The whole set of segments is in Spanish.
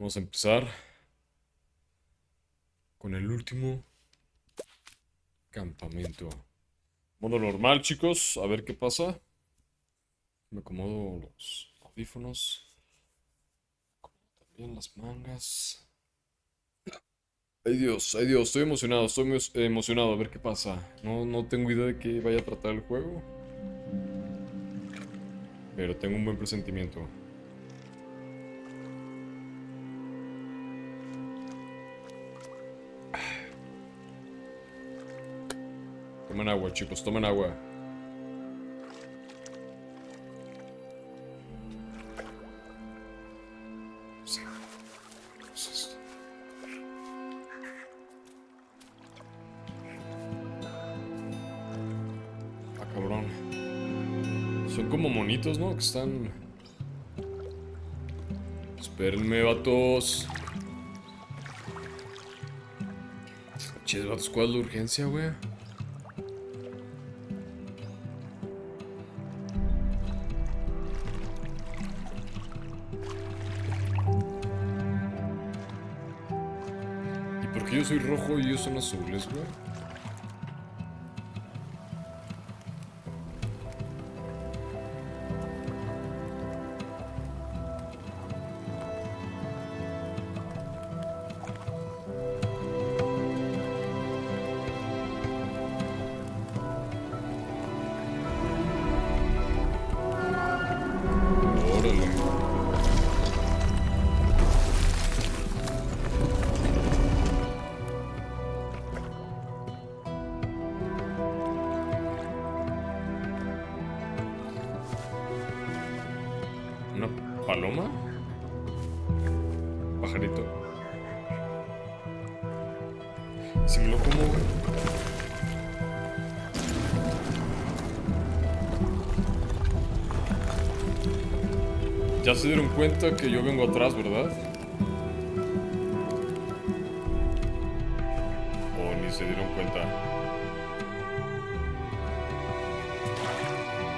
Vamos a empezar con el último campamento. Modo normal, chicos. A ver qué pasa. Me acomodo los audífonos. También las mangas. Ay Dios, estoy emocionado, estoy muy emocionado a ver qué pasa. No tengo idea de qué vaya a tratar el juego. Pero tengo un buen presentimiento. Tomen agua, chicos, tomen agua. Ah, cabrón. Son como monitos, ¿no? Que están... Espérenme, vatos. Che, vatos, ¿cuál es la urgencia, güey? ¿Y por qué yo soy rojo y ellos son azules, güey? Órale. ¿Una paloma? ¿Pajarito? Si me lo como, güey. Ya se dieron cuenta que yo vengo atrás, ¿verdad? O ni se dieron cuenta.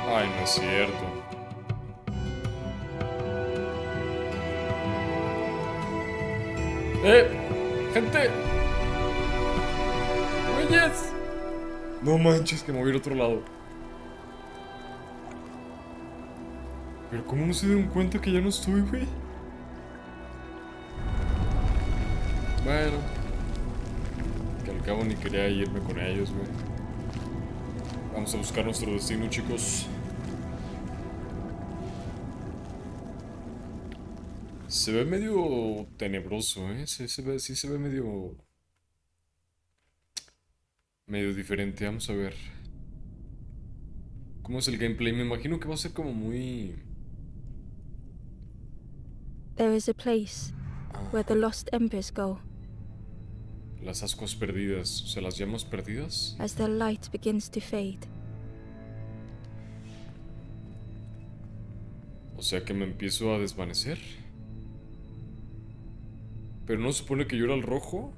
Ay, no es cierto. ¡Gente! ¡Güeyes! No manches, que me voy a ir a otro lado. Pero ¿cómo no se dieron cuenta que ya no estoy, güey? Bueno. Que al cabo ni quería irme con ellos, güey. Vamos a buscar nuestro destino, chicos. Se ve medio tenebroso, ¿eh? Sí se ve medio diferente. Vamos a ver. ¿Cómo es el gameplay? Me imagino que va a ser como muy... There is a place where the lost embers go Las ascuas perdidas. O sea, las llamas perdidas. as their light begins to fade. O sea que me empiezo a desvanecer. Pero no se supone que yo era el rojo.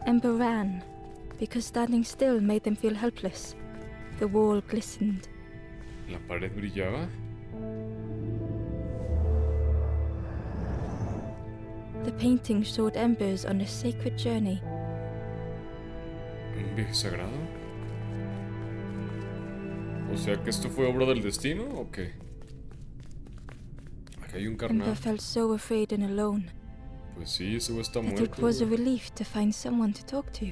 Ember ran because standing still made them feel helpless. The wall glistened. La pared brillaba. The painting showed embers on a sacred journey. ¿Un viaje sagrado? O sea que esto fue obra del destino o qué? Aquí hay un Ember carnal. felt so afraid and alone Pues sí, ese güey está that muerto. it was a güey. relief to find someone to talk to.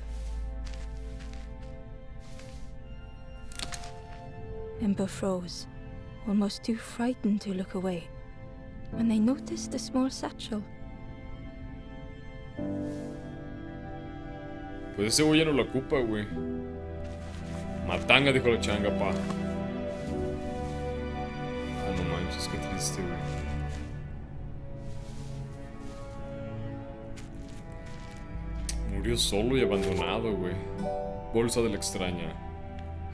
Ember froze, almost too frightened to look away, when they noticed a small satchel. Pues ese güey ya no lo ocupa, güey. Matanga, dijo la changa, pa. Ah, no manches, qué triste, güey. Murió solo y abandonado, güey. Bolsa de la extraña.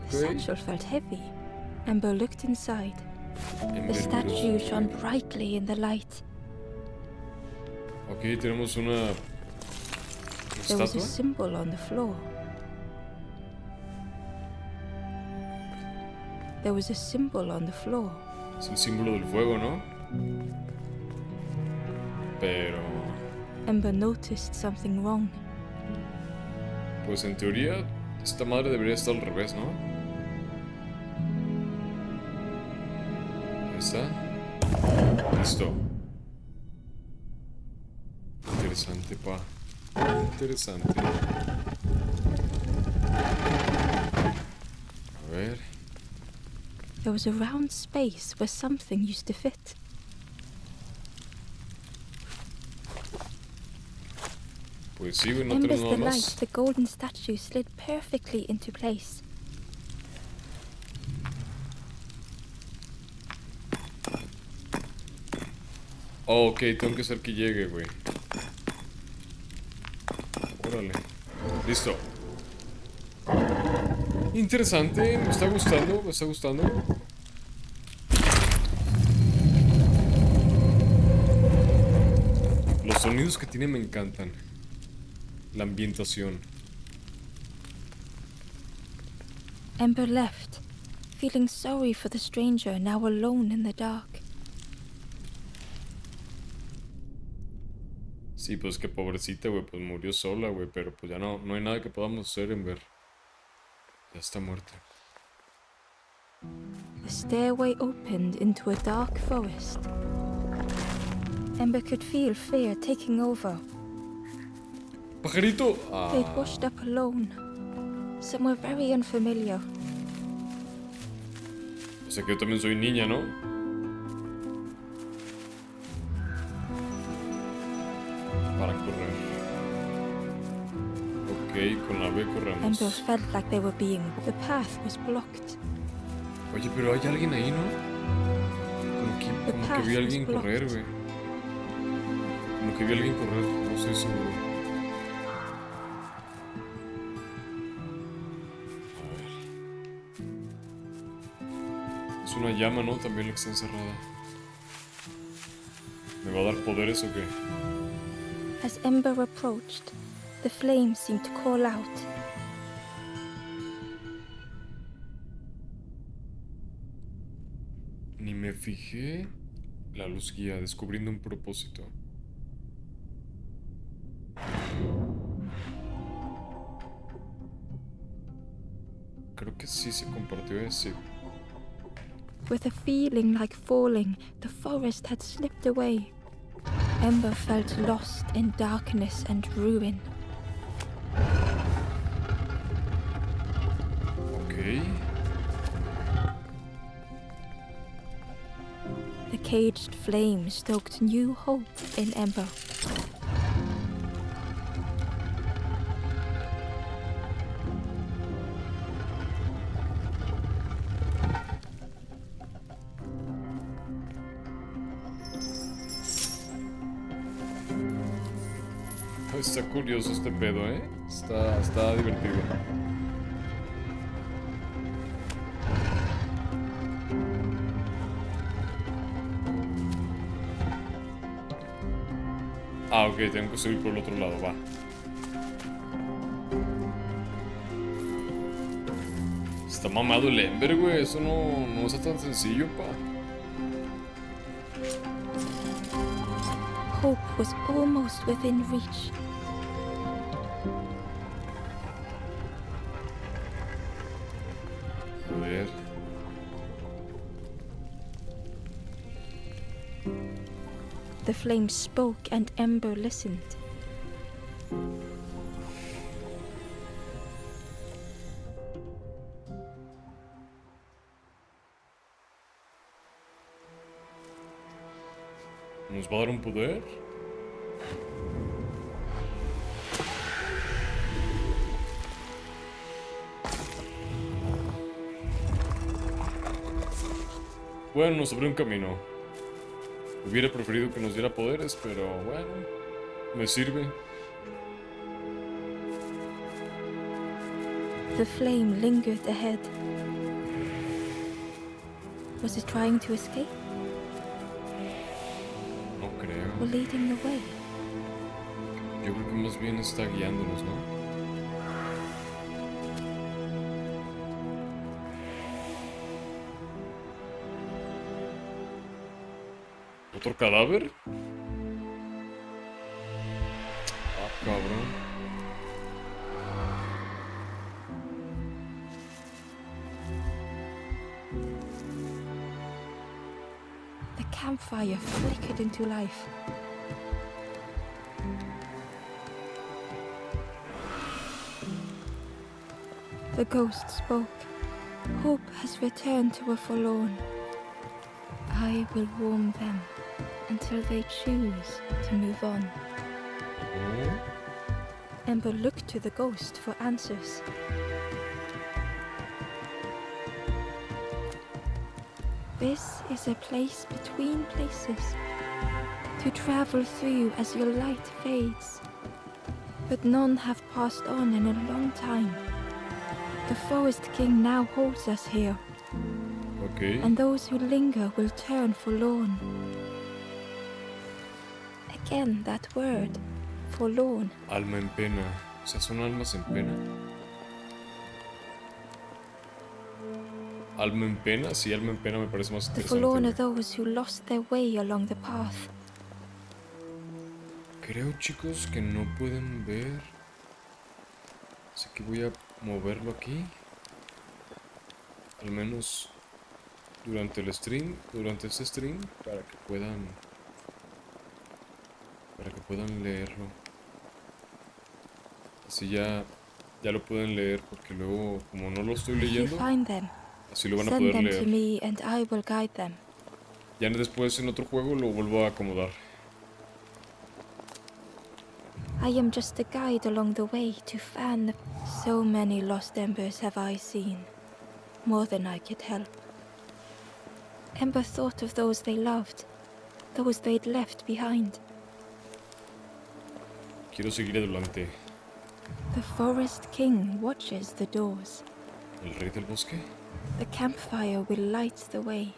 The satchel felt heavy. Ember looked inside. The statue shone brightly in the light. Ok, tenemos una There was a ¿Estatua? symbol on the floor. There was a symbol on the floor. Es el símbolo del fuego, ¿no? Pero... Ember noticed something wrong. pues en teoría, esta madre debería estar al revés, ¿no? Ahí está. Listo. Interesante, pa. Interesante. A ver. There was a round space where something used to fit. Pues sí, güey, no Embers tenemos the nada light, más. the golden statue slid perfectly into place. Oh, ok, tengo que hacer que llegue, güey. Órale. Listo. Interesante, me está gustando, me está gustando. Los sonidos que tiene me encantan. La ambientación. Ember left, feeling sorry for the stranger now alone in the dark. Sí, pues que pobrecita, güey, pues murió sola, güey, pero pues ya no hay nada que podamos hacer en ver. Ya está muerta. The stairway opened into a dark forest. Ember could feel fear taking over. ¡Pajarito! They'd washed up alone, somewhere very unfamiliar. O sea que yo también soy niña, ¿no? Para correr. Ok, con la B corremos. Ember felt like they were being... The path was blocked. Oye, pero hay alguien ahí, ¿no? Como que vi a alguien correr, güey. Como que vi a alguien correr, no estoy seguro. A ver. Es una llama, ¿no? También la que está encerrada. ¿Me va a dar poderes o qué? As Ember approached, the flames seemed to call out. Ni me fijé. La luz guía, descubriendo un propósito. Creo que sí se compartió ese. With a feeling like falling, the forest had slipped away. Ember felt lost in darkness and ruin. Ok. The caged flame stoked new hope in Ember. Está curioso este pedo, ¿eh? Está divertido. Ah, ok, tengo que subir por el otro lado, va. Está mamado el Ember, güey. Eso no está tan sencillo, pa. Hope was almost within reach. A ver. The flame spoke and Ember listened. ¿Nos va a dar un poder? Bueno, nos abrió un camino. Hubiera preferido que nos diera poderes, pero bueno, me sirve. The flame lingered ahead. Was it trying to escape No creo. or leading the way? Yo creo que más bien está guiándonos, ¿no? ¿Otro cadáver? Ah, cabrón. The campfire flickered into life. The ghost spoke. Hope has returned to a forlorn. I will warm them until they choose to move on. Oh. Ember looked to the ghost for answers. This is a place between places, to travel through as your light fades. But none have passed on in a long time. The Forest King now holds us here, Ok. and those who linger will turn forlorn. Again that word, forlorn. Alma en pena. O sea, son almas en pena. Alma en pena. Sí, alma en pena me parece más The forlorn are interesante. those who lost their way along the path. Creo, chicos, que no pueden ver. Así que voy a moverlo aquí. Al menos durante el stream, durante este stream, para que puedan leerlo. Así ya lo pueden leer, porque luego, como no lo estoy If you leyendo, find them, así lo van a send poder them to leer. me and I will guide them. Ya después en otro juego lo vuelvo a acomodar. I am just a guide along the way to fan the... So many lost embers have I seen, more than I could help. Ember thought of those they loved, those they'd left behind. Quiero seguir adelante. The Forest King watches the doors. ¿El rey del bosque? The campfire will light the way.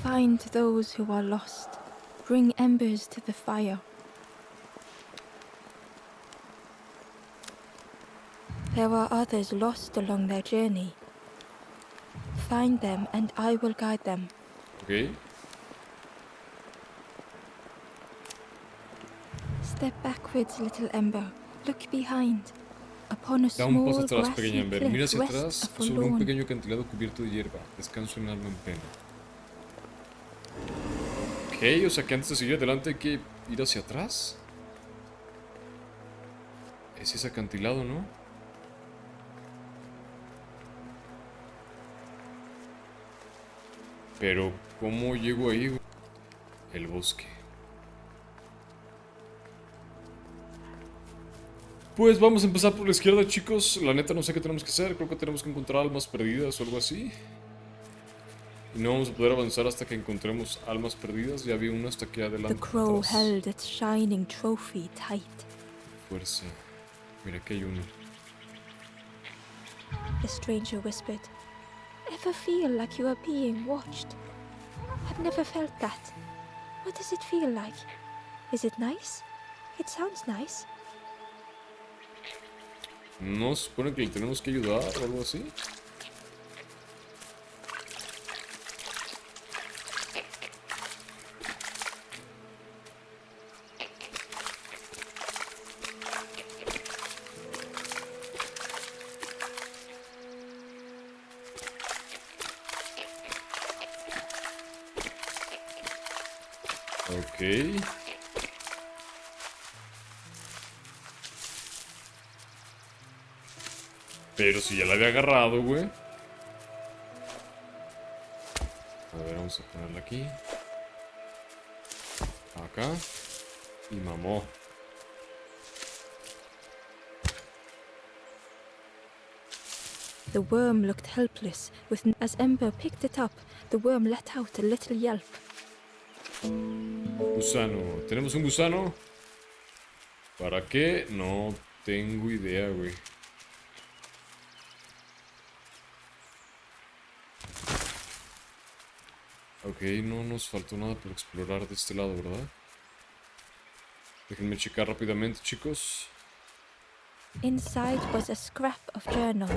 Find those who are lost. Bring embers to the fire. There are others lost along their journey. Find them and I will guide them. Ok. Step backwards, little Ember. Look behind. Upon a Da un paso small atrás, pequeña grassy Ember. Mira cliff hacia rests a atrás sobre un forlorn. pequeño acantilado cubierto de hierba. Descanso en alma en pena. Ok, o sea que antes de seguir adelante hay que ir hacia atrás. Es ese acantilado, ¿no? Pero, ¿cómo llego ahí, güey? El bosque. Pues vamos a empezar por la izquierda, chicos. La neta no sé qué tenemos que hacer. Creo que tenemos que encontrar almas perdidas o algo así. Y no vamos a poder avanzar hasta que encontremos almas perdidas. Ya vi una hasta aquí The adelante. crow Atrás. held its shining trophy tight. Fuerza. Mira, aquí hay uno. The stranger whispered, Ever feel like you are being watched? I've never felt that. What does it feel like? Is it nice? It sounds nice. ¿No se supone que le tenemos que ayudar o algo así? Ok. Pero si ya la había agarrado, güey. A ver, vamos a ponerla aquí. Acá. Y mamó. The worm looked helpless. As Ember picked it up, the worm let out a little yelp. Gusano. ¿Tenemos un gusano? ¿Para qué? No tengo idea, güey. Ok, no nos faltó nada por explorar de este lado, ¿verdad? Déjenme checar rápidamente, chicos. Inside was a scrap of journal.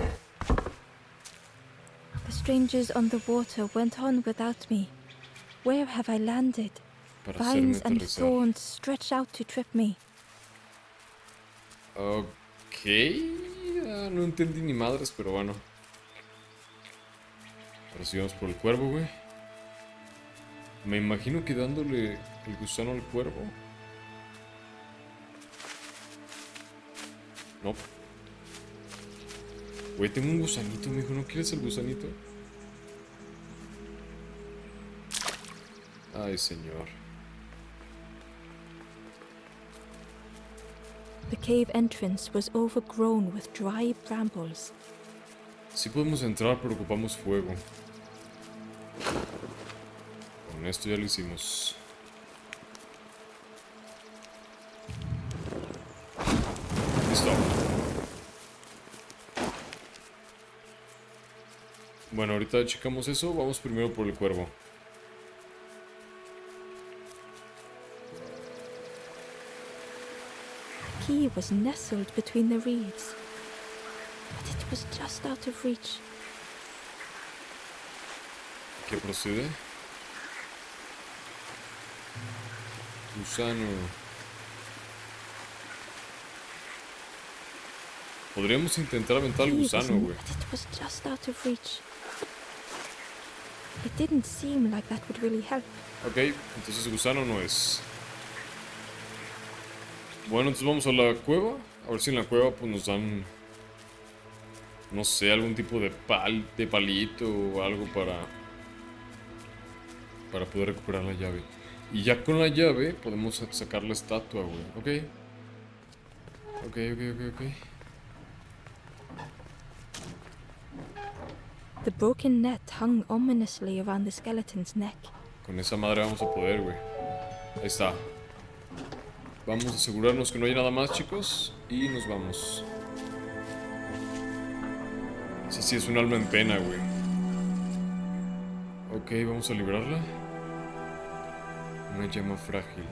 The strangers on the water went on without me. Where have I landed? Para hacerme Vines and aterrizar. thorns stretch out to trip me. Ok. No entendí ni madres, pero bueno. Ahora sí vamos por el cuervo, güey. Me imagino que dándole el gusano al cuervo. No. Güey, tengo un gusanito, mijo. ¿No quieres el gusanito? Ay, señor. The cave entrance was overgrown with dry brambles. Sí podemos entrar, pero ocupamos fuego. Con esto ya lo hicimos. Listo. Bueno, ahorita checamos eso. Vamos primero por el cuervo. The key was nestled between the reeds, but it was just out of reach. ¿Qué procede? Gusano. Podríamos intentar aventar el gusano, güey. But it was just out of reach. It didn't seem like that would really help. Ok, entonces gusano no es. Bueno, entonces vamos a la cueva. A ver si en la cueva pues nos dan, no sé, algún tipo de palito o algo para poder recuperar la llave. Y ya con la llave podemos sacar la estatua, güey. Ok. Ok. The broken net hung ominously around the skeleton's neck. Con esa madre vamos a poder, güey. Ahí está. Vamos a asegurarnos que no hay nada más, chicos. Y nos vamos. Esa sí es un alma en pena, güey. Ok, vamos a liberarla. Una llama frágil.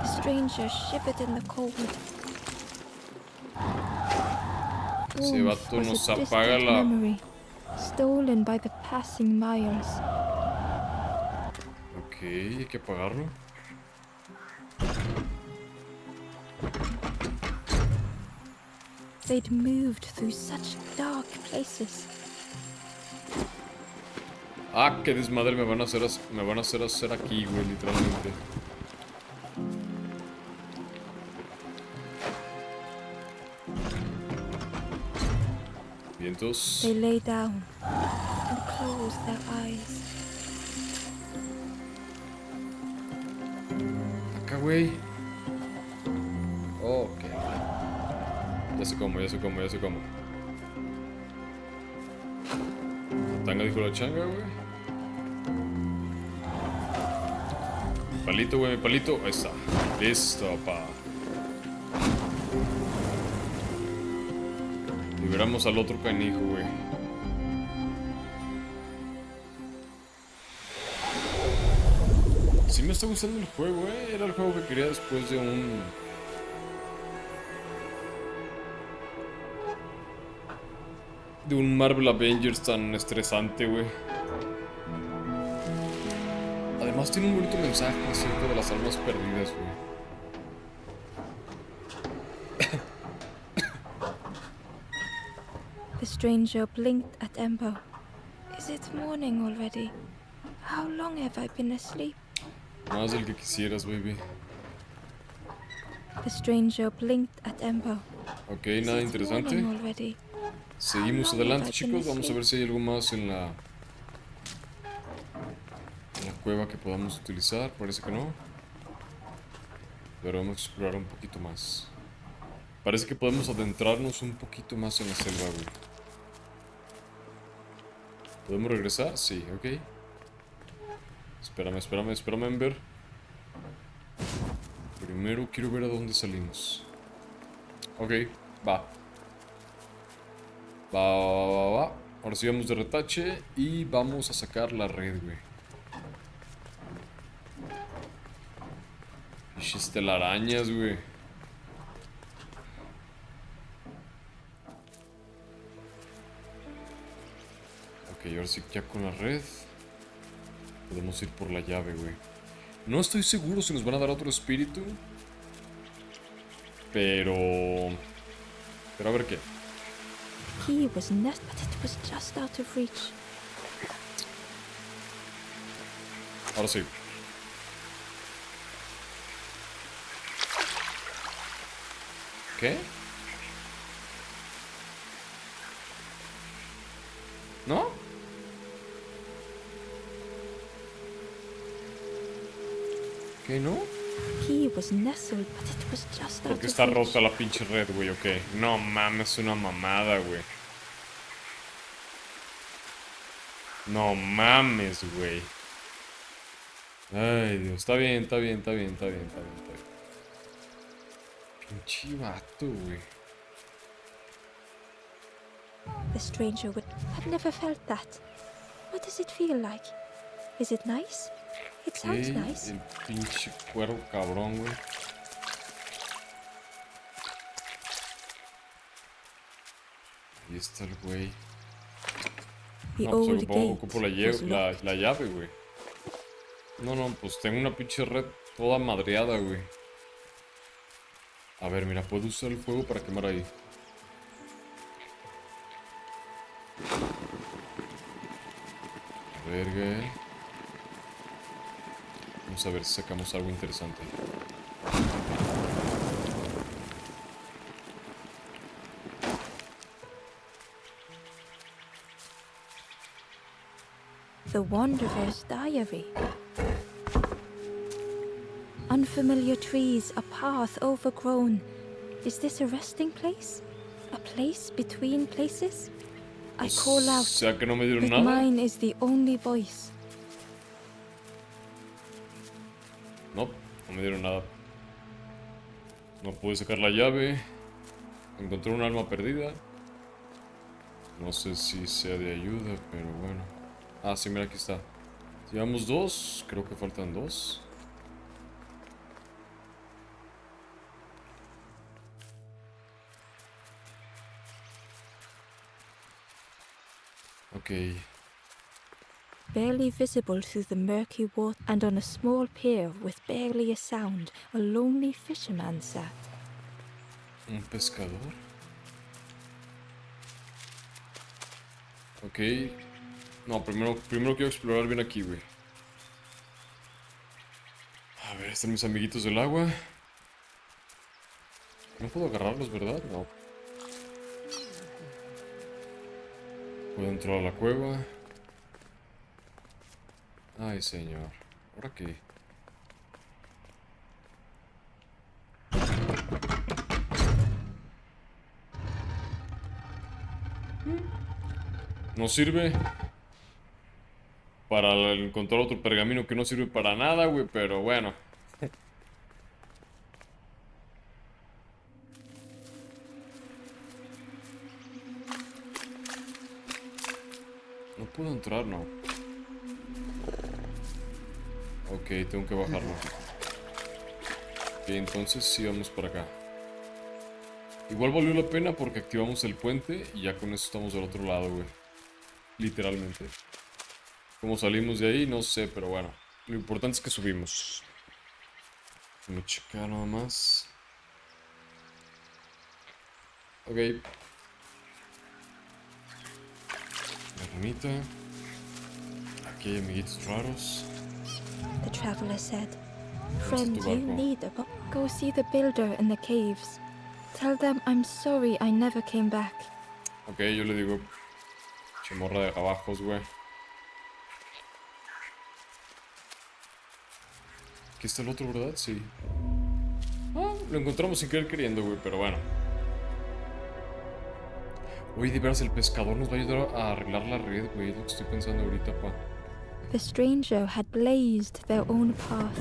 The stranger shivered in the cold. Ese Warmth vato was nos a apaga distant la... memory, stolen by the passing miles. Ok, hay que apagarlo. They'd moved through such dark places. Ah, qué desmadre me van a hacer hacer aquí, güey, literalmente. Vientos. They lay down and closed their eyes. Acá, güey. Oh, ok. Ya sé cómo. La tanga dijo la changa, güey. Mi palito, güey, mi palito. Ahí está. Listo, pa. Liberamos al otro canijo, güey. Sí me está gustando el juego, Era el juego que quería después de un... Marvel Avengers tan estresante, güey. Además tiene un bonito mensaje acerca de las almas perdidas, güey. The stranger blinked at Embo. Is it morning already? How long have I been asleep? Más del que quisieras, baby. The stranger blinked at Embo. Ok, Is nada it interesante. morning already? Seguimos adelante, chicos. Vamos a ver si hay algo más en la cueva que podamos utilizar. Parece que no. Pero vamos a explorar un poquito más. Parece que podemos adentrarnos un poquito más en la selva, güey. ¿Podemos regresar? Sí, ok. Espérame, Ember. Primero quiero ver a dónde salimos. Ok, va. Va. Ahora sí vamos de retache y vamos a sacar la red, güey. Pinches telarañas, güey. Ok, ahora sí ya con la red podemos ir por la llave, güey. No estoy seguro si nos van a dar otro espíritu. Pero a ver qué. He was nest, but it was just out of reach. Ahora sí. ¿Qué? ¿No? ¿Qué no? He was nestled, but it was just out Porque of está reach. rota la pinche red, güey, ok. No mames, una mamada, güey. No mames, güey. Ay, Dios. Está bien, está bien, está bien, está bien, está bien, está bien. Pinche vato, güey. The stranger would have never felt that. What does it feel like? Is it nice? It sounds nice. El pinche cuervo cabrón, güey. Ahí está el güey. The No, pues old ocupo gate was locked. la llave, güey. No, pues tengo una pinche red toda madreada, güey. A ver, mira, puedo usar el fuego para quemar ahí. Verga. Vamos a ver si sacamos algo interesante. The Wanderer's Diary. Unfamiliar trees, a path overgrown. Is this a resting place? A place between places? I call O out, sea que no me dieron but nada. mine is the only voice. No, no me dieron nada. No pude sacar la llave. Encontré un alma perdida. No sé si sea de ayuda, pero bueno. Ah, sí, mira, aquí está. Llevamos 2, creo que faltan 2. Ok. Barely visible through the murky water, and on a small pier with barely a sound, a lonely fisherman sat. ¿Un pescador? Ok. No, primero quiero explorar bien aquí, güey. A ver, están mis amiguitos del agua. No puedo agarrarlos, ¿verdad? No. Puedo entrar a la cueva. Ay, señor. ¿Ahora qué? No sirve para encontrar otro pergamino que no sirve para nada, güey, pero bueno. No puedo entrar, no. Ok, tengo que bajarlo. Ok, entonces sí vamos para acá. Igual valió la pena porque activamos el puente y ya con eso estamos del otro lado, güey. Literalmente. ¿Cómo salimos de ahí? No sé, pero bueno. Lo importante es que subimos. Voy a checar nada más. Ok. La ramita. Aquí hay amiguitos raros. The traveler said, ¿Dónde "Friend, está tu you barco? need a boat. Go see the builder in the caves. Tell them I'm sorry I never came back." Ok, yo le digo. Chemorra de abajos, güey. Aquí está el otro, ¿verdad? Sí. Ah, lo encontramos sin querer queriendo, güey, pero bueno. Oye, de veras, el pescador nos va a ayudar a arreglar la red, güey. Es lo que estoy pensando ahorita, pa. The stranger had blazed their own path,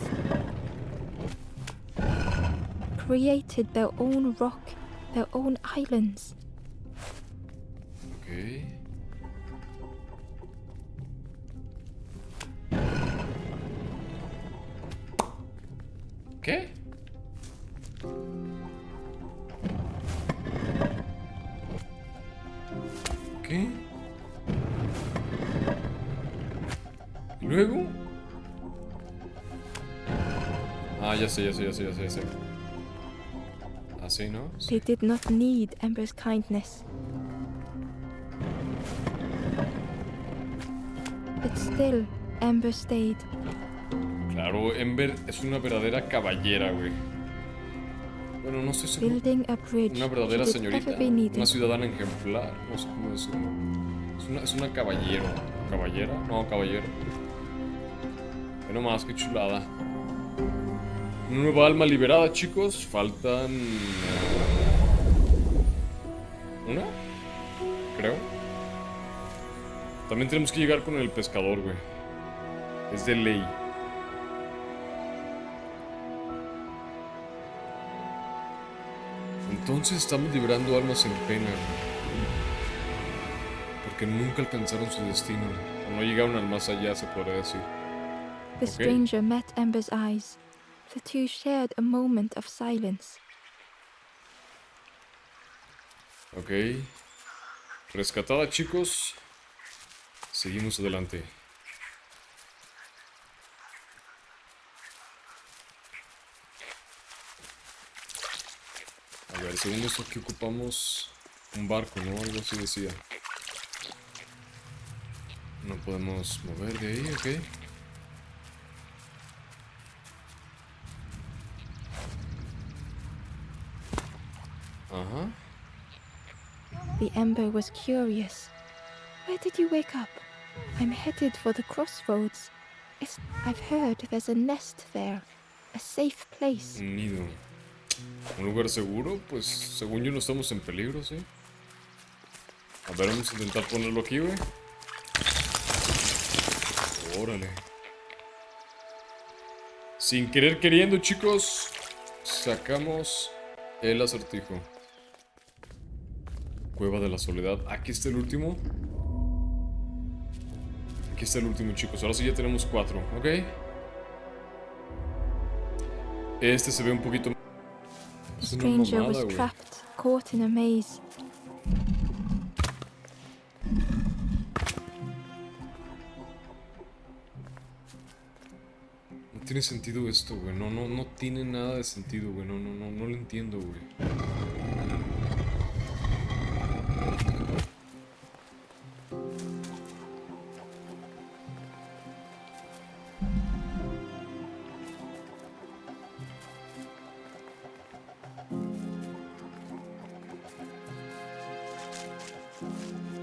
created their own rock, their own islands. Ok. ¿Qué? Luego... Ah, ya sé. Así, ¿no? Sí. They did not need Ember's kindness. But still, Ember stayed. Claro, Ember es una verdadera caballera, güey. Bueno, no sé si Building a bridge una verdadera should it señorita, ever be needed. una ciudadana ejemplar, no sé cómo decirlo. Es una caballero. ¿Caballera? No, caballero. Ve nomás, qué chulada. Una nueva alma liberada, chicos. Faltan... ¿Una? Creo. También tenemos que llegar con el pescador, güey. Es de ley. Entonces estamos liberando almas en pena, güey. Porque nunca alcanzaron su destino. O no llegaron al más allá, se podría decir. The stranger met Ember's eyes. The two shared a moment of silence. Ok. Rescatada, chicos. Seguimos adelante. A ver, según esto aquí ocupamos un barco, ¿no? Algo así decía. No podemos mover de ahí, ok. Ajá. The Ember was curious. Where did you wake up? I'm headed for the crossroads. I've heard there's a nest there. A safe place. Un nido. ¿Un lugar seguro? Pues según yo no estamos en peligro, ¿sí? A ver, vamos a intentar ponerlo aquí, güey. Órale. Sin querer queriendo, chicos, sacamos el acertijo. Cueva de la soledad. Aquí está el último. Aquí está el último, chicos. Ahora sí ya tenemos 4, ¿ok? Este se ve un poquito... The Es una stranger mamada, was güey. trapped, caught in a maze. No tiene sentido esto, güey. No tiene nada de sentido, güey. No lo entiendo, güey.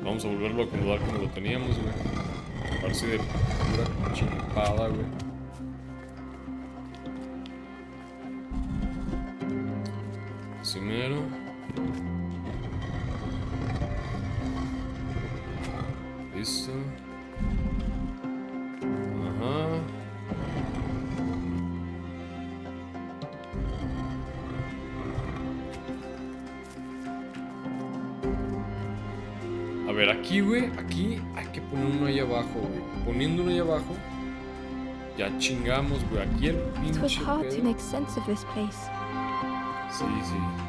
Vamos a volverlo a acomodar como lo teníamos, güey. Parece de pura chimpada, güey. Así mero. Listo. Ajá. A ver, aquí, güey, aquí hay que poner uno ahí abajo, güey. Poniendo uno ahí abajo, ya chingamos, güey. Aquí el It was pinche hard to pedo. make sense of this place. Sí,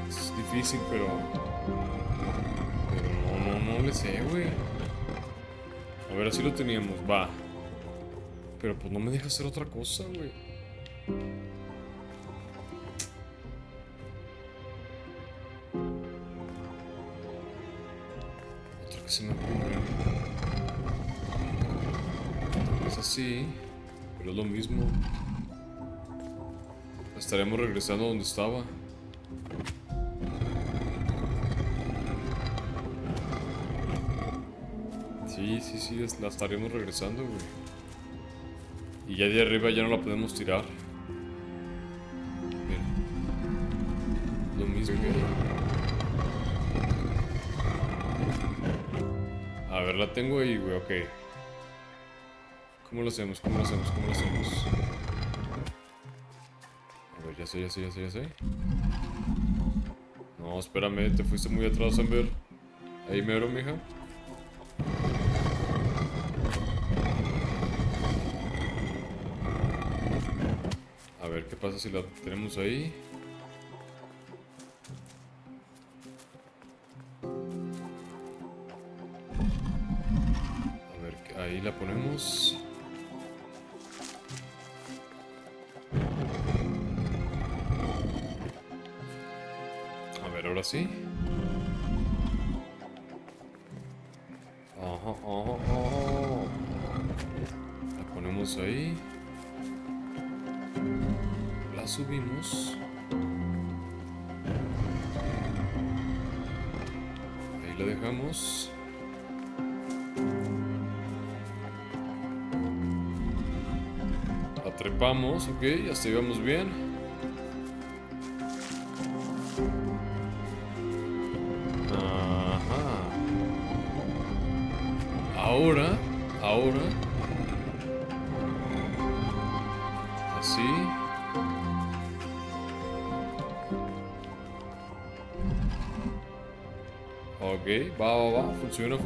es difícil, pero no le sé, güey. A ver, así lo teníamos, va. Pero pues no me deja hacer otra cosa, güey. Otra que se me ocurre. Es así, pero es lo mismo. Estaremos regresando a donde estaba. Sí, la estaremos regresando, güey. Y ya de arriba ya no la podemos tirar. Mira. Lo mismo. A ver, la tengo ahí, güey, ok. ¿Cómo lo hacemos? A ver, ya sé. No, espérame, te fuiste muy atrás, Amber. Ahí mero, mija. A ver, ¿qué pasa si la tenemos ahí? A ver, ahí la ponemos. sí. Ajá, ajá, ajá. La ponemos ahí. La subimos. Ahí la dejamos. La trepamos, ok, hasta ahí vamos bien. Ajá. Ahora. Así. Ok, va. Funciona.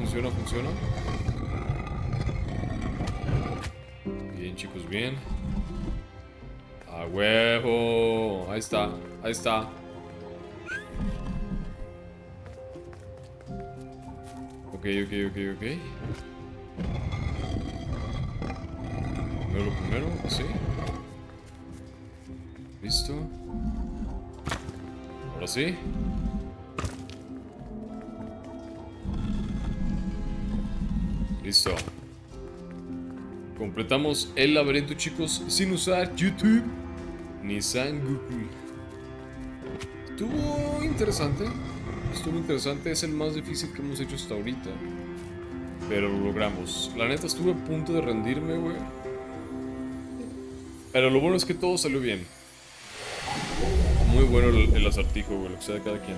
Bien, chicos, bien. ¡A huevo! Ahí está. Ok. Primero, así. Listo. Ahora sí. Listo. Completamos el laberinto, chicos, sin usar YouTube ni San Google. Estuvo interesante. Es el más difícil que hemos hecho hasta ahorita. Pero lo logramos. La neta estuve a punto de rendirme, güey. Pero lo bueno es que todo salió bien. Muy bueno el acertijo, güey, lo que sea de cada quien.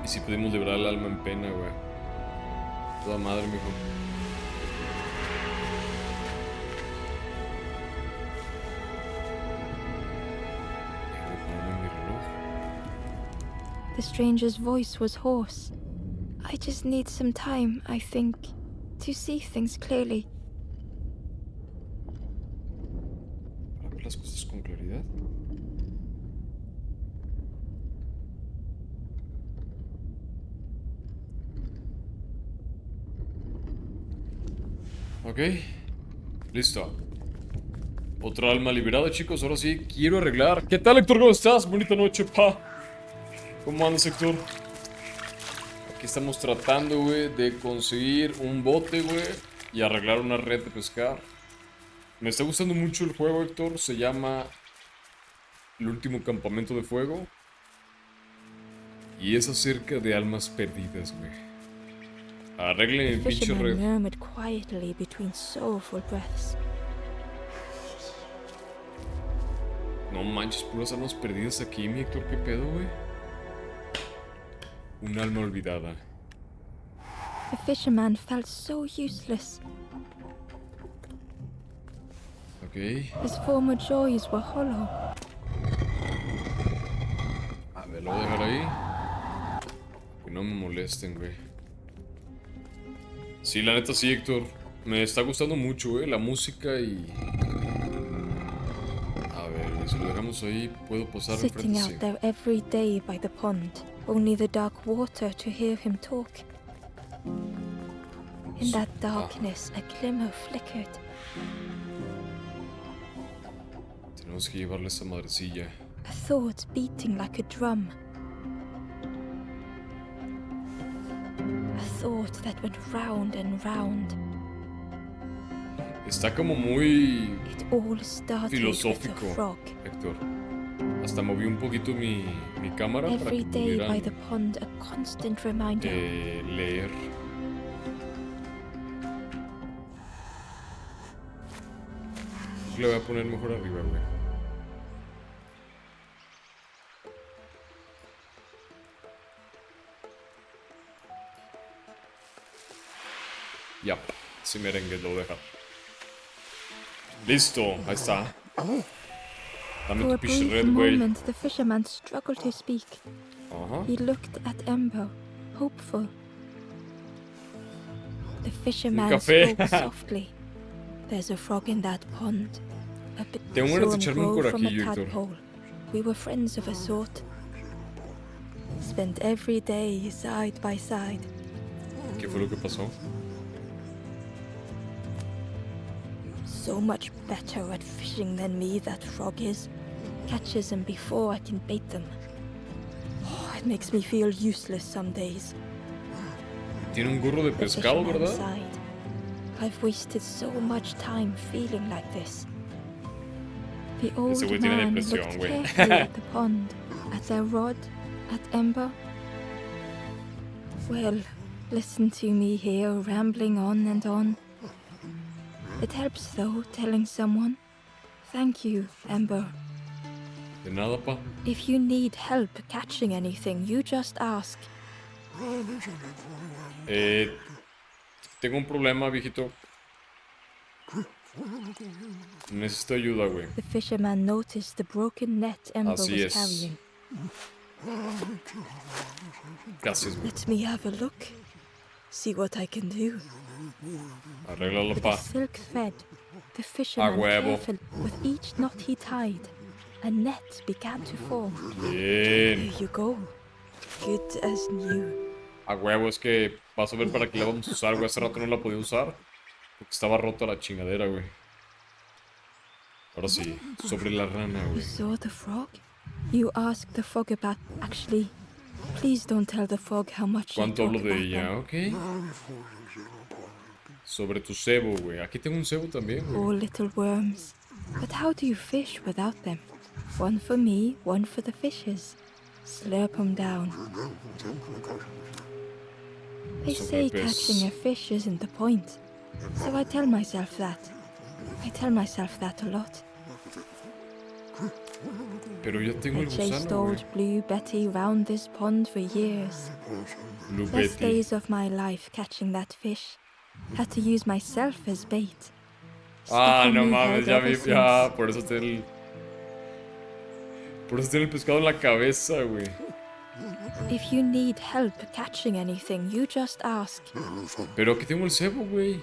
Y si pudimos librar el alma en pena, güey. Toda madre, mijo. The stranger's voice was hoarse. I just need some time, I think, to see things clearly. ¿Para ver las cosas con claridad? Ok. Listo. Otra alma liberada, chicos. Ahora sí, quiero arreglar. ¿Qué tal, Héctor? ¿Cómo estás? Bonita noche, pa. ¿Cómo andas, Héctor? Aquí estamos tratando, güey, de conseguir un bote, güey, y arreglar una red de pescar. Me está gustando mucho el juego, Héctor. Se llama El último campamento de fuego. Y es acerca de almas perdidas, güey. Arreglen el pinche Fisherman red. murmured quietly between sorrowful breaths. No manches, puras almas perdidas aquí, mi Héctor. ¿Qué pedo, güey? Un alma olvidada. The fisherman felt so useless. Ok. His former joys were hollow. A ver, lo voy a dejar ahí. Que no me molesten, güey. Sí, la neta sí, Héctor. Me está gustando mucho, güey, la música y... A ver, si lo dejamos ahí, puedo pasar Sitting enfrente, out sí. there every day by the pond, only the dark water to hear him talk. In that darkness, a glimmer flickered. Tenemos que llevarle esa madrecilla. A thought beating like a drum. A thought that went round and round. Está como muy It all started with filosófico, a frog. Héctor. Hasta moví un poquito mi cámara para Every que day by pudieran the pond, a constant reminder. leer. Le voy a poner mejor arriba, güey. Ya, si merengue lo deja. Listo, ahí está. Dame For tu a pinche brief red, güey. moment, the fisherman struggled to speak. Ajá. He looked at Ember, hopeful. The fisherman café. spoke softly. There's a frog in that pond. A bit Tengo ganas de saw him echarme un grow from a corajillo, Héctor. tadpole. We were friends of a sort. Spent every day side by side. ¿Qué fue lo que pasó? so much better at fishing than me, that frog is. Catches them before I can bait them. Oh, it makes me feel useless some days. Tiene un gorro de The pescado, fisherman ¿verdad? sighed. I've wasted so much time feeling like this. The old Ese güey tiene man depresión, looked güey. carefully at the pond, at their rod, at Ember. Well, listen to me here rambling on and on. It helps though, telling someone. Thank you, Ember. De nada, pa. If you need help catching anything, you just ask. Tengo un problema, viejito. Necesito ayuda, güey. The fisherman noticed the broken net Ember Así was es. carrying. Gracias, güey. Let me have a look. See what I can do. Arréglalo, With pa. a silk thread, the fisherman huevo. carefully, with each knot he tied, a net began to form. Bien. Here you go. Good as new. A huevo, es que vas a ver para qué la vamos a usar, güey. Hace rato no la podía usar porque estaba rota la chingadera, güey. Ahora sí, sobre la rana, You güey. saw the frog? You asked the frog about. Actually, please don't tell the frog how much I ¿Cuánto talk hablo de about ella? them. Ok. Sobre tu cebo, güey. Aquí tengo un cebo también, Poor güey. little worms. But how do you fish without them? One for me, one for the fishes. Slurp 'em down. They say Sobrepes. catching a fish isn't the point. So I tell myself that. I tell myself that a lot. Pero ya tengo I el chased gusano, güey. old Blue Betty round this pond for years. Blue Best Betty. days of my life catching that fish. Had to use myself as bait. Ah, Stuck on no me mames, head ya ever vi. since. Ya, por eso tiene el. Por eso tiene el pescado en la cabeza, güey. If you need help catching anything, you just ask. Pero aquí tengo el cebo, güey.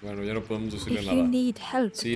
Bueno, ya no podemos decirle If nada. you need help Sí.